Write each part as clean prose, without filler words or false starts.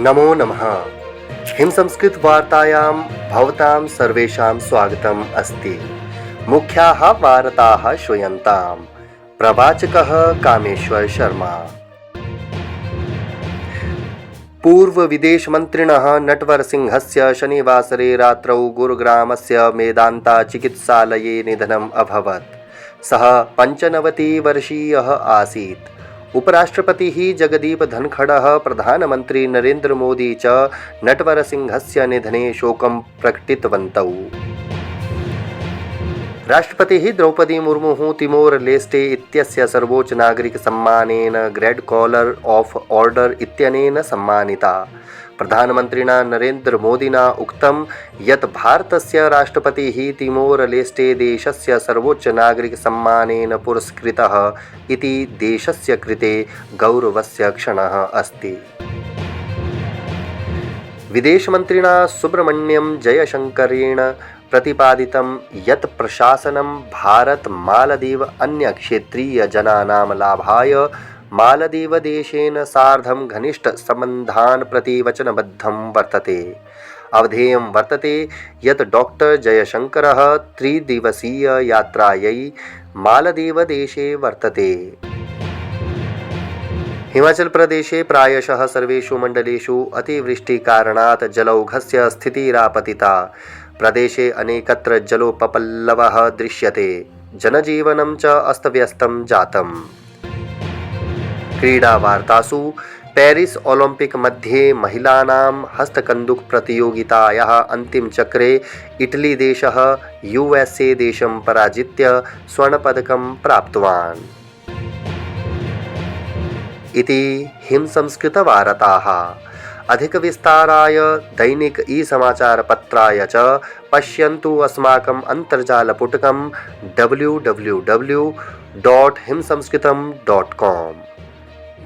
नमो नमः। हिम संस्कृत वार्तायां भवतां सर्वेषां स्वागतम् अस्ति। मुख्याः वार्ताः श्रूयन्ताम्। प्रवाचकः कामेश्वर शर्मा। पूर्वविदेशमन्त्रिणः नटवरसिंहस्य शनिवासरे रात्रौ गुरुग्रामस्य मेदान्ता चिकित्सालये निधनम् अभवत्। सः 95-वर्षीयः आसीत्। उपराष्ट्रपतिः जगदीप धनखडः प्रधानमन्त्री नरेन्द्र मोदी च नटवरसिंहस्य निधने शोकं प्रकटितवन्तौ। राष्ट्रपतिः द्रौपदी मुर्मुः तिमोर लेस्टे इत्यस्य सर्वोच्च नागरिकसम्मानेन ग्रेड कॉलर ऑफ ऑर्डर इत्यनेन सम्मानिता। प्रधानमन्त्रिणा नरेन्द्र मोदिना उक्तं यत् भारतस्य राष्ट्रपतिः तिमोर लेस्टे देशस्य सर्वोच्च नागरिकसम्मानेन पुरस्कृतः इति देशस्य कृते गौरवस्य क्षणः अस्ति। विदेशमन्त्रिणा सुब्रह्मण्यम जयशंकरेण प्रतिपादितं यत् प्रशासनं भारत मालदीव अन्यक्षेत्रीयजनानां लाभाय मालदीवदेशेन सार्धं घनिष्ठसम्बन्धान् प्रति वचनबद्धं वर्तते। अवधेयं वर्तते यत् डॉक्टर जयशंकरः त्रिदिवसीययात्रायै मालदीवदेशे वर्तते। हिमाचल प्रदेशे प्रायशः सर्वेषु मण्डलेषु अतिवृष्टिकारणात् जलौघस्य स्थितिरापतिता। प्रदेशे अनेकत्र जलोपप्लवः दृश्यते। जनजीवनं च अस्तव्यस्तं जातम्। क्रीडावार्तासु पेरिस ओलंपिक मध्ये महिलानां हस्तकन्दुक प्रतियोगितायाः अन्तिमचक्रे इटली देशः USA देशं पराजित्य स्वर्णपदकं प्राप्तवान्। इति हिमसंस्कृतवार्ताः। अधिकविस्ताराय दैनिक ई-समाचारपत्राय च पश्यन्तु अस्माकम् अन्तर्जालपुटकं www.himsamskritam.com।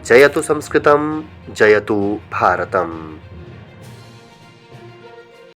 जयतु संस्कृतं, जयतु भारतम्।